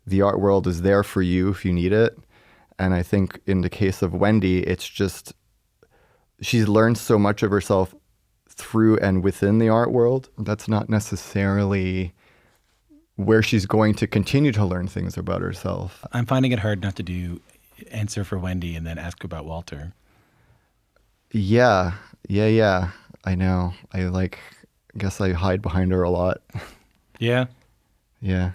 the art world is there for you if you need it. And I think in the case of Wendy, it's just she's learned so much of herself through and within the art world. That's not necessarily where she's going to continue to learn things about herself. I'm finding it hard not to do answer for Wendy and then ask about Walter. Yeah. I know. I guess I hide behind her a lot. Yeah? Yeah.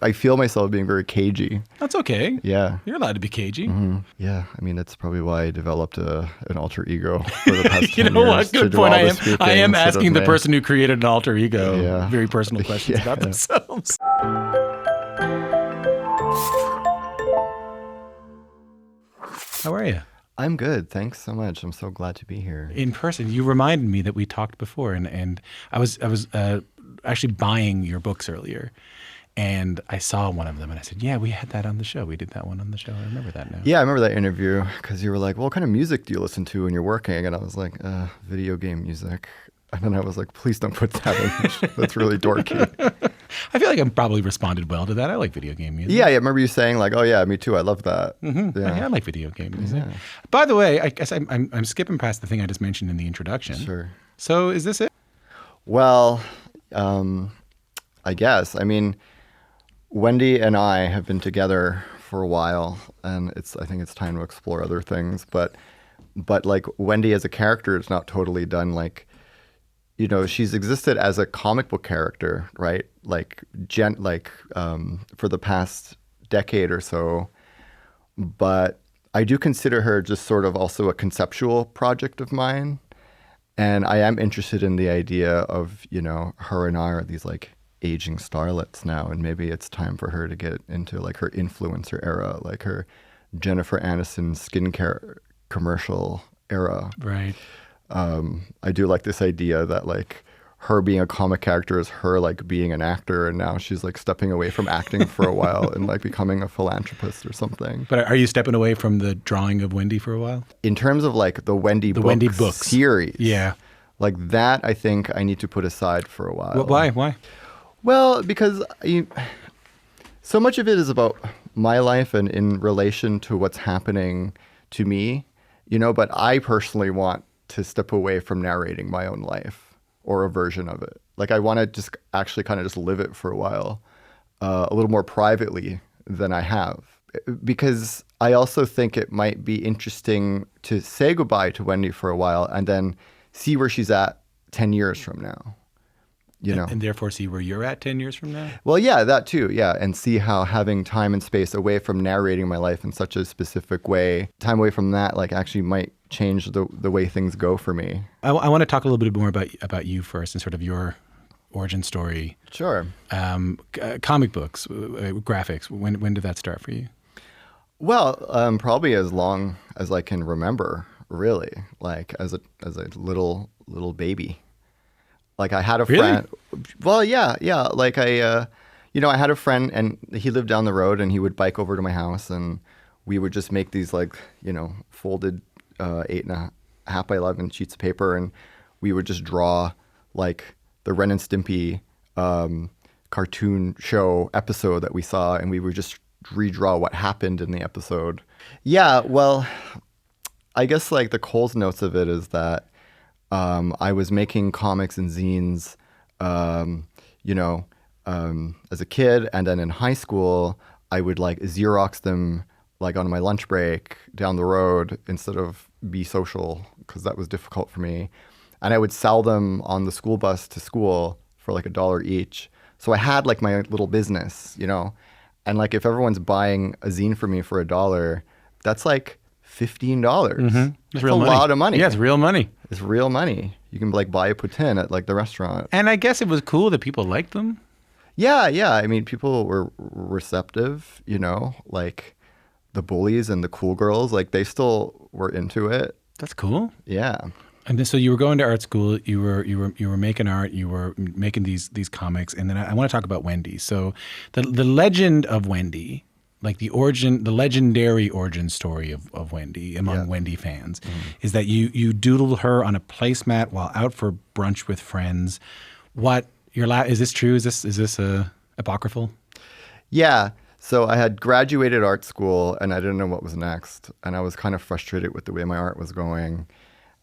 I feel myself being very cagey. That's okay. Yeah. You're allowed to be cagey. Mm-hmm. Yeah. I mean, that's probably why I developed an alter ego for the past 10 You know years what? Good point. I am asking the me. person who created an alter ego very personal questions about themselves. How are you? I'm good. Thanks so much. I'm so glad to be here. In person. You reminded me that we talked before, and I was actually buying your books earlier. And I saw one of them and I said, yeah, we had that on the show. We did that one on the show. I remember that now. Yeah, I remember that interview because you were like, well, what kind of music do you listen to when you're working? And I was like, video game music. And then I was like, please don't put that in. That's really dorky. I feel like I probably responded well to that. I like video game music. Yeah, I remember you saying like, oh yeah, me too. I love that. Mm-hmm. Yeah, I like video game music. Yeah. By the way, I guess I'm skipping past the thing I just mentioned in the introduction. Sure. So is this it? Well, I guess. I mean, Wendy and I have been together for a while, and I think it's time to explore other things. But like Wendy as a character is not totally done. Like, you know, she's existed as a comic book character, right? Like for the past decade or so. But I do consider her just sort of also a conceptual project of mine. And I am interested in the idea of, you know, her and I are these like aging starlets now, and maybe it's time for her to get into like her influencer era, like her Jennifer Aniston skincare commercial era. Right. I do like this idea that like her being a comic character is her like being an actor, and now she's like stepping away from acting for a while and like becoming a philanthropist or something. But are you stepping away from the drawing of Wendy for a while? In terms of like the Wendy books series, yeah, like that, I think I need to put aside for a while. Why? Well, because so much of it is about my life and in relation to what's happening to me, you know, but I personally want to step away from narrating my own life or a version of it. Like I want to just actually kind of just live it for a while, a little more privately than I have. Because I also think it might be interesting to say goodbye to Wendy for a while and then see where she's at 10 years from now. You know, and therefore see where you're at 10 years from now? Well, yeah, that too. Yeah. And see how having time and space away from narrating my life in such a specific way, time away from that, like actually might change the way things go for me. I want to talk a little bit more about you first and sort of your origin story. Sure. Comic books, graphics. When did that start for you? Well, probably as long as I can remember, really, like as a little baby. Like I had a friend. Really? Well, yeah. Like I had a friend and he lived down the road and he would bike over to my house and we would just make these like, you know, folded 8.5 by 11 sheets of paper and we would just draw like the Ren and Stimpy cartoon show episode that we saw and we would just redraw what happened in the episode. Yeah, well, I guess like the Coles notes of it is that I was making comics and zines, as a kid. And then in high school, I would like Xerox them like on my lunch break down the road instead of be social because that was difficult for me. And I would sell them on the school bus to school for like $1 each. So I had like my little business, you know, and like if everyone's buying a zine for me for $1, that's like $15. Mm-hmm. That's a lot of money. Yeah, it's real money. It's real money. You can like buy a poutine at like the restaurant. And I guess it was cool that people liked them. Yeah. I mean, people were receptive, you know, like the bullies and the cool girls, like they still were into it. That's cool. Yeah. And then, so you were going to art school, you were making art, you were making these comics, and then I want to talk about Wendy. So the legend of Wendy, like the legendary origin story of Wendy among Wendy fans, is that you doodled her on a placemat while out for brunch with friends. Is this true? Is this apocryphal? Yeah. So I had graduated art school and I didn't know what was next. And I was kind of frustrated with the way my art was going.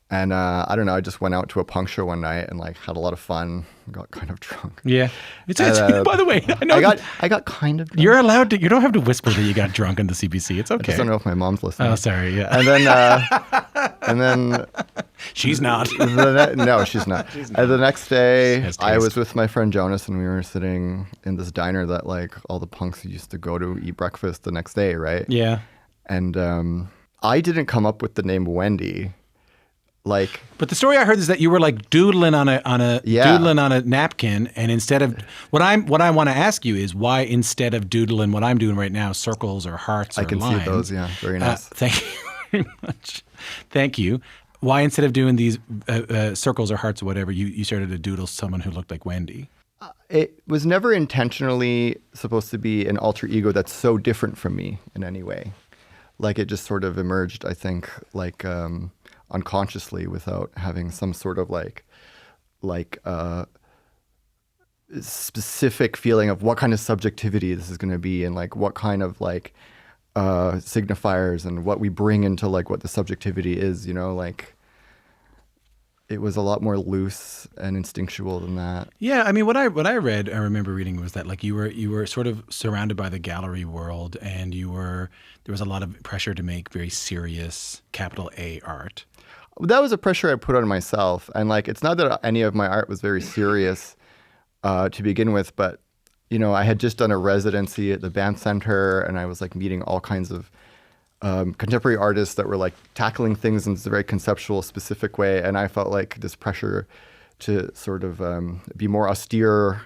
And I don't know, I just went out to a punk show one night and like had a lot of fun, got kind of drunk. Yeah. By the way, I know I got kind of drunk. you're allowed to, you don't have to whisper that you got drunk in the CBC. It's I okay. just don't know if my mom's listening. Oh, sorry. Yeah. And then She's not. no, she's not. And the next day, Has I taste. was with my friend Jonas, and we were sitting in this diner that like all the punks used to go to eat breakfast the next day, right? Yeah. And I didn't come up with the name Wendy. Like, But the story I heard is that you were like doodling on a Yeah. doodling on a napkin, and instead of what I want to ask you is why instead of doodling what I'm doing right now, circles or hearts or I can lines. see those. Yeah, very nice. Thank you very much. Thank you. Why instead of doing these circles or hearts or whatever, you started to doodle someone who looked like Wendy? It was never intentionally supposed to be an alter ego that's so different from me in any way. Like it just sort of emerged, I think, like unconsciously without having some sort of like specific feeling of what kind of subjectivity this is going to be and like what kind of like signifiers and what we bring into like what the subjectivity is, you know, like it was a lot more loose and instinctual than that. Yeah, I mean, what I read, I remember reading was that like you were sort of surrounded by the gallery world, and there was a lot of pressure to make very serious capital A art. That was a pressure I put on myself. And like, it's not that any of my art was very serious to begin with, but you know, I had just done a residency at the Band Center and I was like meeting all kinds of contemporary artists that were like tackling things in this very conceptual, specific way. And I felt like this pressure to sort of be more austere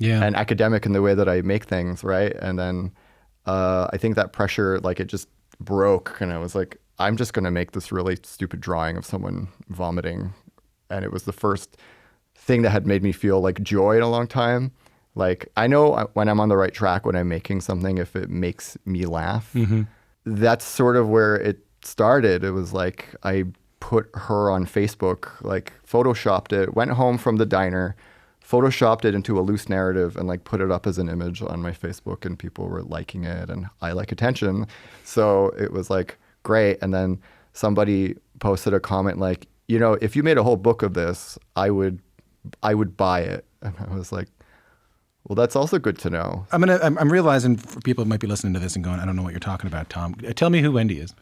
and academic in the way that I make things, right? And then I think that pressure, like it just broke and I was like, I'm just going to make this really stupid drawing of someone vomiting. And it was the first thing that had made me feel like joy in a long time. Like, I know when I'm on the right track, when I'm making something, if it makes me laugh, that's sort of where it started. It was like, I put her on Facebook, like photoshopped it, went home from the diner, photoshopped it into a loose narrative and like put it up as an image on my Facebook and people were liking it and I like attention. So it was like, great. And then somebody posted a comment like, you know, if you made a whole book of this, I would buy it. And I was like, well, that's also good to know. I'm realizing for people who might be listening to this and going, I don't know what you're talking about, Tom. Tell me who Wendy is.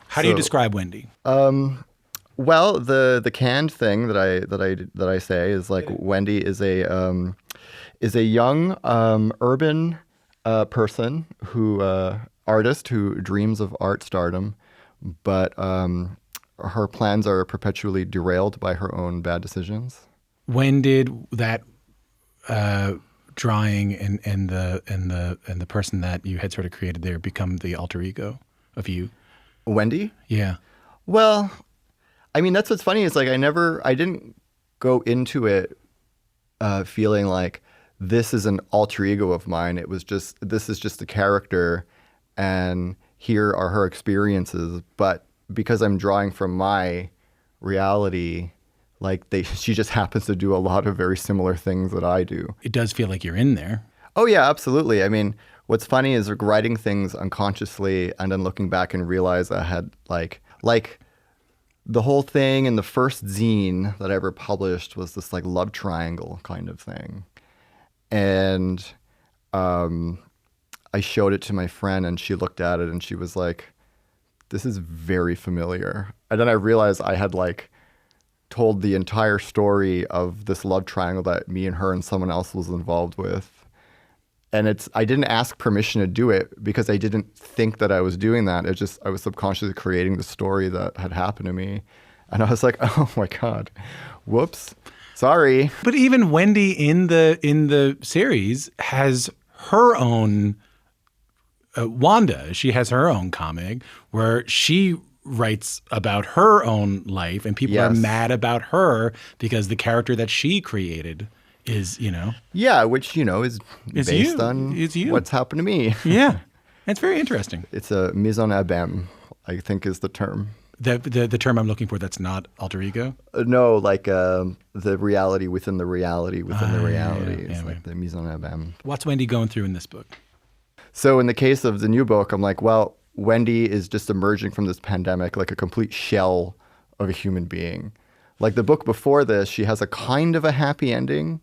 How do you describe Wendy? Well, the canned thing that I say is like Wendy is a young urban person artist who dreams of art stardom, but her plans are perpetually derailed by her own bad decisions. When did that drawing and the person that you had sort of created there become the alter ego of you? Wendy? Yeah. Well, I mean, that's what's funny is like I didn't go into it feeling like this is an alter ego of mine. It was just, this is just a character and here are her experiences. But because I'm drawing from my reality, like she just happens to do a lot of very similar things that I do. It does feel like you're in there. Oh yeah, absolutely. I mean, what's funny is like writing things unconsciously and then looking back and realize I had like the whole thing in the first zine that I ever published was this like love triangle kind of thing. And I showed it to my friend and she looked at it and she was like, this is very familiar. And then I realized I had like told the entire story of this love triangle that me and her and someone else was involved with. And I didn't ask permission to do it because I didn't think that I was doing that. It just, I was subconsciously creating the story that had happened to me. And I was like, oh my God, whoops, sorry. But even Wendy in the series has her own Wanda. She has her own comic where she writes about her own life and people are mad about her because the character that she created is, you know. Yeah, which, you know, is based on what's happened to me. Yeah. It's very interesting. It's a mise en abîme, I think is the term. The term I'm looking for that's not alter ego? No, like the reality within the reality within the reality. Yeah, it's like the mise en abîme. What's Wendy going through in this book? So in the case of the new book, I'm like, well, Wendy is just emerging from this pandemic like a complete shell of a human being. Like the book before this, she has a kind of a happy ending.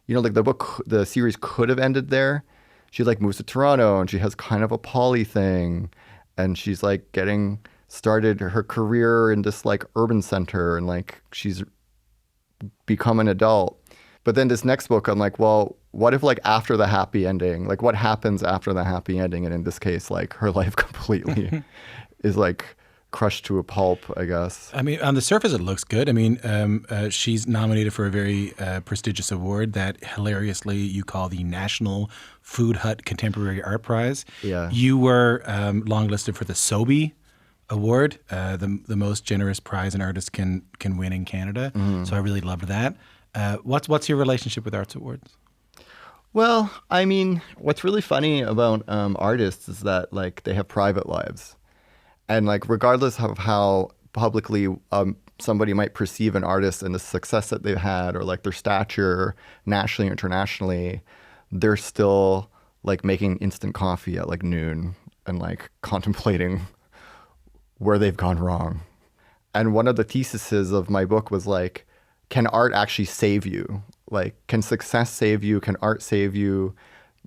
You know, like the series could have ended there. She like moves to Toronto and she has kind of a poly thing. And she's like getting started her career in this like urban center and like she's become an adult. But then this next book, I'm like, well, what if like after the happy ending, like what happens after the happy ending? And in this case, like her life completely is like crushed to a pulp, I guess. I mean, on the surface, it looks good. I mean, she's nominated for a very prestigious award that hilariously you call the National Food Hut Contemporary Art Prize. Yeah. You were longlisted for the Sobey Award, the most generous prize an artist can win in Canada. So I really loved that. What's your relationship with arts awards? Well, I mean, what's really funny about artists is that like they have private lives. And like, regardless of how publicly somebody might perceive an artist and the success that they've had or like their stature nationally or internationally, they're still like making instant coffee at like noon and like contemplating where they've gone wrong. And one of the theses of my book was like, can art actually save you? Like, can success save you? Can art save you?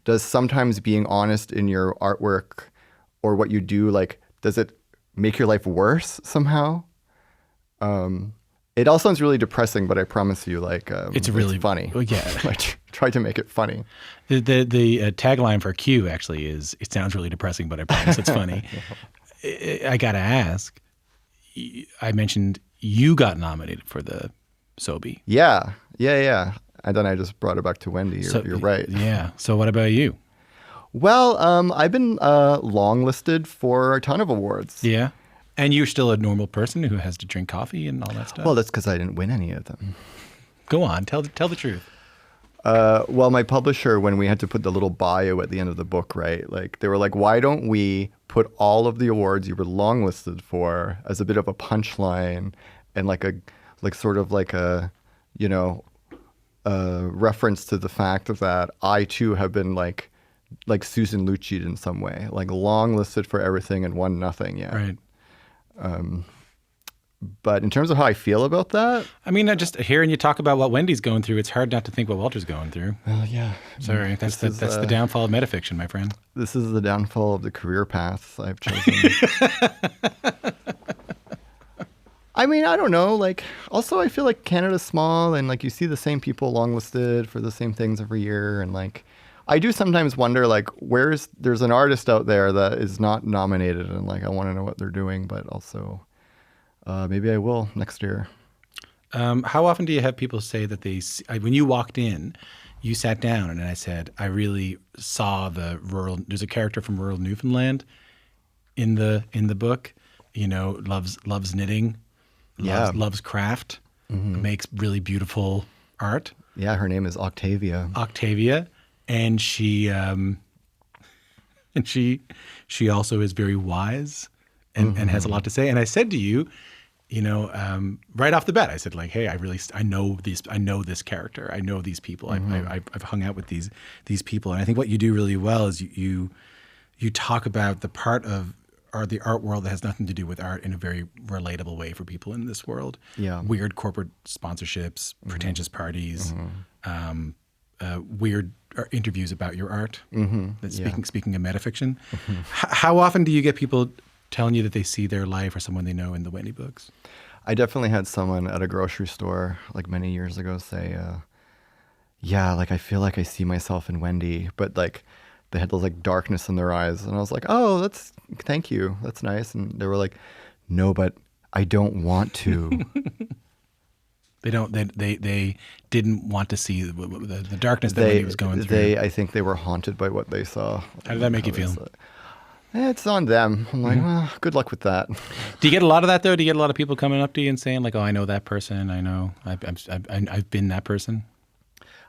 Does sometimes being honest in your artwork or what you do, like, does it make your life worse somehow? It all sounds really depressing, but I promise you, like, it's really funny. Well, yeah, I tried to make it funny. The tagline for Q actually is, "It sounds really depressing, but I promise it's funny." I gotta ask. I mentioned you got nominated for the Sobey. Yeah. And then I just brought it back to Wendy. You're right. Yeah. So what about you? Well, I've been longlisted for a ton of awards. Yeah. And you're still a normal person who has to drink coffee and all that stuff? Well, that's because I didn't win any of them. Go on. Tell the truth. Well, my publisher, when we had to put the little bio at the end of the book, right? Like they were like, why don't we put all of the awards you were longlisted for as a bit of a punchline and like a reference to the fact that I too have been like Susan Lucci in some way, like longlisted for everything and won nothing yet. Right. But in terms of how I feel about that, I mean, just hearing you talk about what Wendy's going through, it's hard not to think what Walter's going through. Yeah. Sorry, that's the downfall of metafiction, my friend. This is the downfall of the career paths I've chosen. I mean, I don't know. Like, also, I feel like Canada's small, and like you see the same people longlisted for the same things every year, and like, I do sometimes wonder, like, there's an artist out there that is not nominated, and like, I want to know what they're doing, but also, maybe I will next year. How often do you have people say that when you walked in, you sat down, and I said, I really saw there's a character from rural Newfoundland in the book, loves knitting. Loves craft, makes really beautiful art. Yeah, her name is Octavia. And she also is very wise and has a lot to say. And I said to you, right off the bat, I said like, hey, I know this character. I know these people. I've hung out with these people. And I think what you do really well is you talk about the part of the art world that has nothing to do with art in a very relatable way for people in this world. Yeah. Weird corporate sponsorships, pretentious parties, weird interviews about your art. Speaking of metafiction, how often do you get people telling you that they see their life or someone they know in the Wendy books? I definitely had someone at a grocery store like many years ago say, yeah, like I feel like I see myself in Wendy, but like they had those like darkness in their eyes. And I was like, oh, thank you. That's nice. And they were like, no, but I don't want to. They didn't want to see the darkness that he was going through. I think they were haunted by what they saw. How did that make you feel? It's on them. I'm like, well, good luck with that. Do you get a lot of that though? Do you get a lot of people coming up to you and saying like, oh, I know that person. I know I've been that person.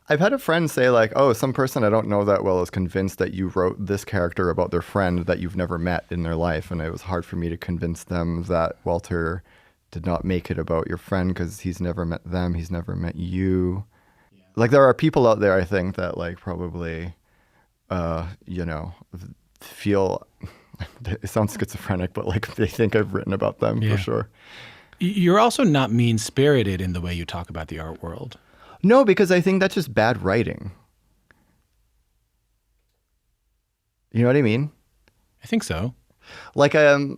I've had a friend say like, oh, some person I don't know that well is convinced that you wrote this character about their friend that you've never met in their life. And it was hard for me to convince them that Walter did not make it about your friend because he's never met them. He's never met you. Yeah. Like there are people out there, I think, that like probably, feel, it sounds schizophrenic, but like they think I've written about them Yeah. for sure. You're also not mean-spirited in the way you talk about the art world. No, because I think that's just bad writing. You know what I mean? I think so. Like, I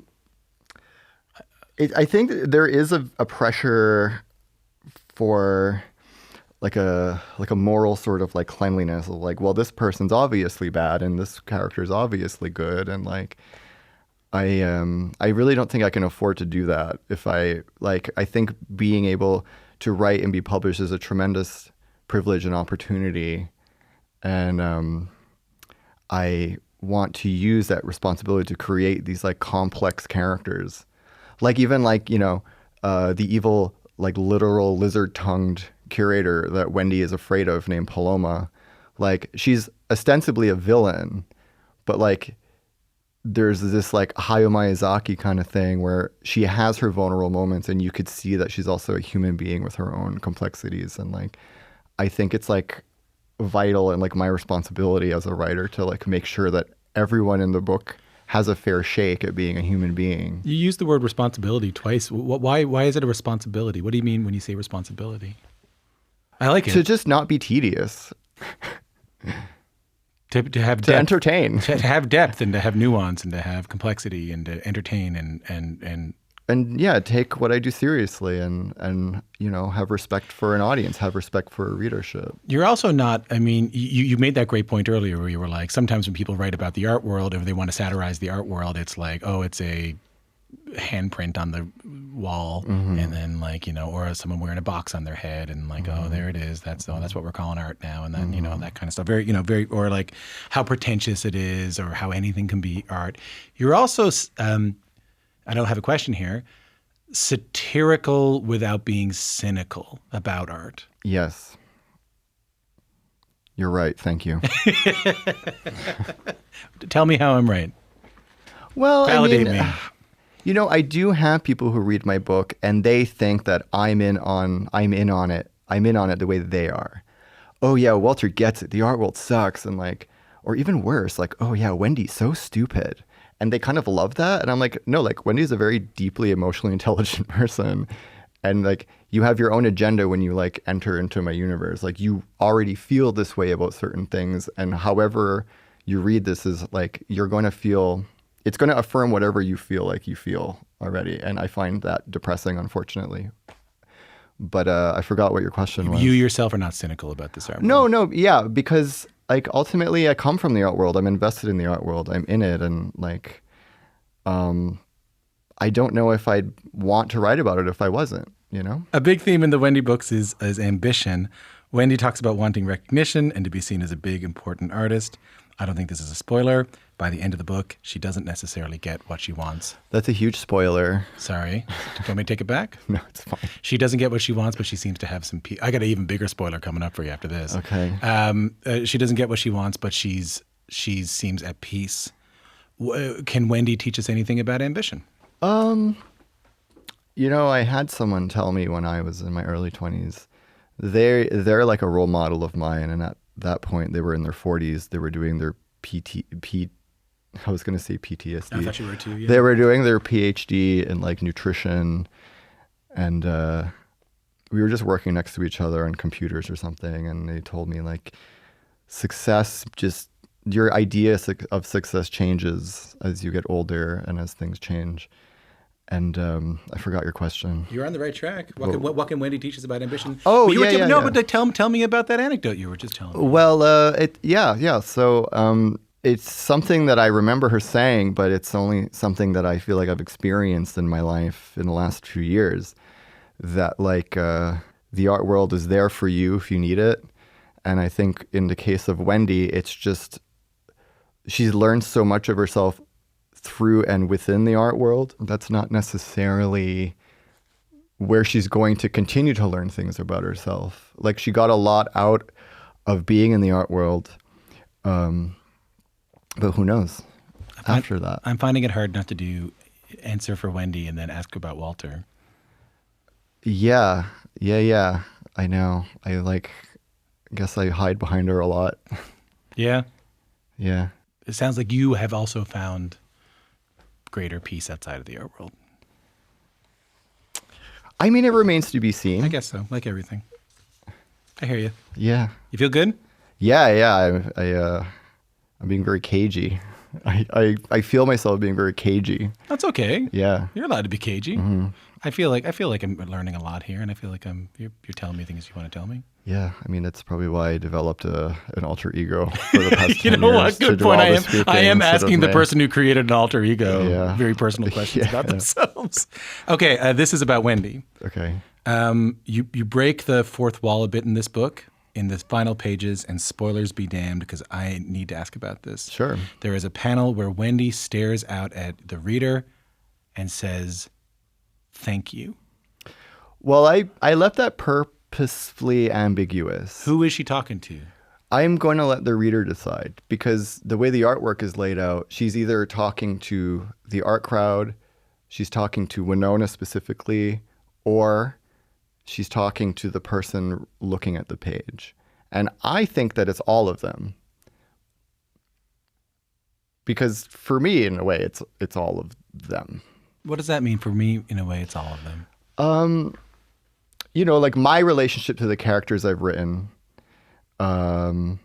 think there is a pressure for like a moral sort of like cleanliness of like, well, this person's obviously bad and this character is obviously good, and like I really don't think I can afford to do that. If I think being able to write and be published is a tremendous privilege and opportunity, and I want to use that responsibility to create these like complex characters, like even like the evil like literal lizard-tongued curator that Wendy is afraid of named Paloma. Like she's ostensibly a villain, but like there's this like Hayao Miyazaki kind of thing where she has her vulnerable moments and you could see that she's also a human being with her own complexities. And like, I think it's like vital and like my responsibility as a writer to like make sure that everyone in the book has a fair shake at being a human being. You use the word responsibility twice. Why is it a responsibility? What do you mean when you say responsibility? I like it. To just not be tedious. To have To depth, entertain. to have depth and to have nuance and to have complexity and to entertain and And yeah, take what I do seriously and have respect for an audience, have respect for a readership. You're also not, I mean, you made that great point earlier where you were like, sometimes when people write about the art world, if they want to satirize the art world, it's like, oh, it's a handprint on the wall and then like, or someone wearing a box on their head and like, oh, there it is. That's what we're calling art now. And then, that kind of stuff. Very, very, or like how pretentious it is or how anything can be art. You're also, I don't have a question here, satirical without being cynical about art. Yes. You're right. Thank you. Tell me how I'm right. Well, Validate I mean, me. I do have people who read my book and they think that I'm in on it the way that they are. Oh yeah, Walter gets it. The art world sucks, and like, or even worse, like, oh yeah, Wendy's so stupid. And they kind of love that. And I'm like, no, like Wendy's a very deeply emotionally intelligent person. And like you have your own agenda when you like enter into my universe. Like you already feel this way about certain things. And however you read this is like, you're going to feel, it's going to affirm whatever you feel like you feel already. And I find that depressing, unfortunately. But I forgot what your question was. You yourself are not cynical about this art. No, yeah, because like ultimately I come from the art world. I'm invested in the art world. I'm in it, and like I don't know if I'd want to write about it if I wasn't, A big theme in the Wendy books is ambition. Wendy talks about wanting recognition and to be seen as a big, important artist. I don't think this is a spoiler. By the end of the book, she doesn't necessarily get what she wants. That's a huge spoiler. Sorry. Do you want me to take it back? No, it's fine. She doesn't get what she wants, but she seems to have some peace. I got an even bigger spoiler coming up for you after this. Okay. She doesn't get what she wants, but she seems at peace. Can Wendy teach us anything about ambition? I had someone tell me when I was in my early 20s, they're like a role model of mine. And at that point, they were in their 40s. They were doing their I was going to say PTSD. I thought you were too, yeah. They were doing their PhD in like nutrition, and we were just working next to each other on computers or something. And they told me like, your idea of success changes as you get older and as things change. And I forgot your question. You're on the right track. What can Wendy teach us about ambition? Oh, but yeah. But tell me about that anecdote you were just telling me. Well, yeah. So it's something that I remember her saying, but it's only something that I feel like I've experienced in my life in the last few years. That like the art world is there for you if you need it. And I think in the case of Wendy, it's just she's learned so much of herself through and within the art world. That's not necessarily where she's going to continue to learn things about herself. Like she got a lot out of being in the art world. But who knows after that? I'm finding it hard not to do answer for Wendy and then ask about Walter. Yeah. I know. I guess I hide behind her a lot. Yeah? Yeah. It sounds like you have also found greater peace outside of the art world. I mean, it remains to be seen. I guess so, like everything. I hear you. Yeah. You feel good? Yeah. I'm being very cagey. I feel myself being very cagey. That's okay. Yeah. You're allowed to be cagey. Mm-hmm. I feel like I'm learning a lot here, and I feel like you're telling me things you want to tell me. Yeah, I mean, that's probably why I developed an alter ego for the past 10 You know years what? to Good do point. all I the am speaking instead asking of the me. person who created an alter ego Yeah. very personal questions about themselves. Okay, this is about Wendy. Okay. You break the fourth wall a bit in this book, in the final pages, and spoilers be damned, because I need to ask about this. Sure. There is a panel where Wendy stares out at the reader and says, "Thank you." Well, I left that purposefully ambiguous. Who is she talking to? I'm going to let the reader decide, because the way the artwork is laid out, she's either talking to the art crowd, she's talking to Winona specifically, or she's talking to the person looking at the page. And I think that it's all of them. Because for me, in a way, it's all of them. What does that mean? For me, in a way, it's all of them. Like my relationship to the characters I've written, I'm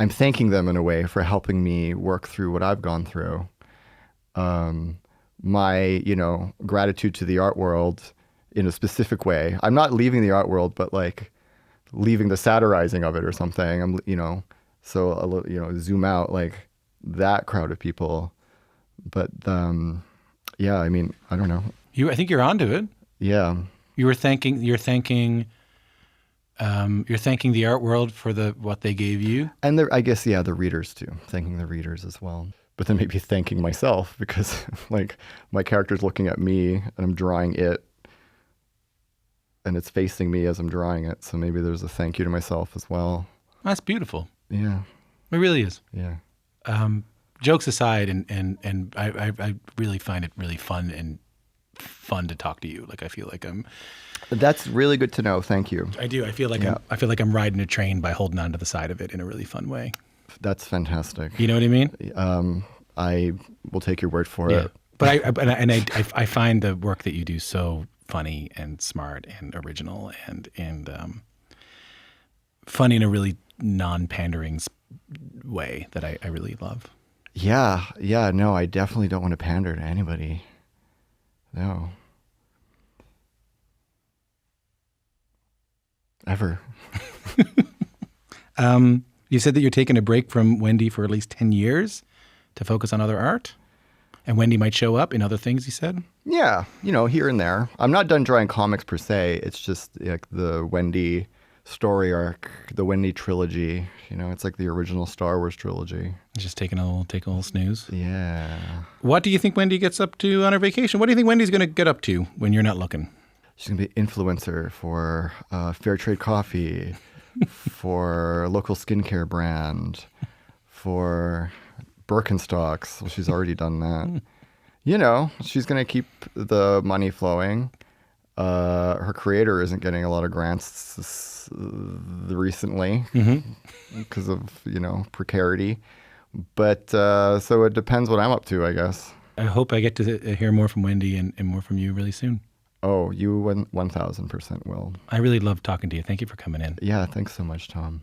thanking them in a way for helping me work through what I've gone through. My, gratitude to the art world in a specific way. I'm not leaving the art world, but like leaving the satirizing of it or something. So a little, zoom out like that crowd of people. But yeah, I mean, I don't know. I think you're onto it. Yeah. You're thanking the art world for what they gave you. And I guess, the readers too. Thanking the readers as well. But then maybe thanking myself, because like my character's looking at me and I'm drawing it and it's facing me as I'm drawing it. So maybe there's a thank you to myself as well. That's beautiful. Yeah. It really is. Yeah. Jokes aside, and I really find it really fun to talk to you. Like I feel like I'm. That's really good to know. Thank you. I do. I feel like I'm riding a train by holding onto the side of it in a really fun way. That's fantastic. You know what I mean? I will take your word for it. But I find the work that you do so funny and smart and original and funny in a really non-pandering way that I really love. Yeah. No, I definitely don't want to pander to anybody. No. Ever. You said that you're taking a break from Wendy for at least 10 years to focus on other art? And Wendy might show up in other things, you said? Yeah, here and there. I'm not done drawing comics per se. It's just like the Wendy story arc, the Wendy trilogy. It's like the original Star Wars trilogy. Just take a little snooze. Yeah. What do you think Wendy gets up to on her vacation? What do you think Wendy's going to get up to when you're not looking? She's going to be an influencer for fair trade coffee, for a local skincare brand, for Birkenstocks. Well, she's already done that. She's going to keep the money flowing. Her creator isn't getting a lot of grants recently because of, precarity. But so it depends what I'm up to, I guess. I hope I get to hear more from Wendy and more from you really soon. Oh, you 1,000% will. I really love talking to you. Thank you for coming in. Yeah, thanks so much, Tom.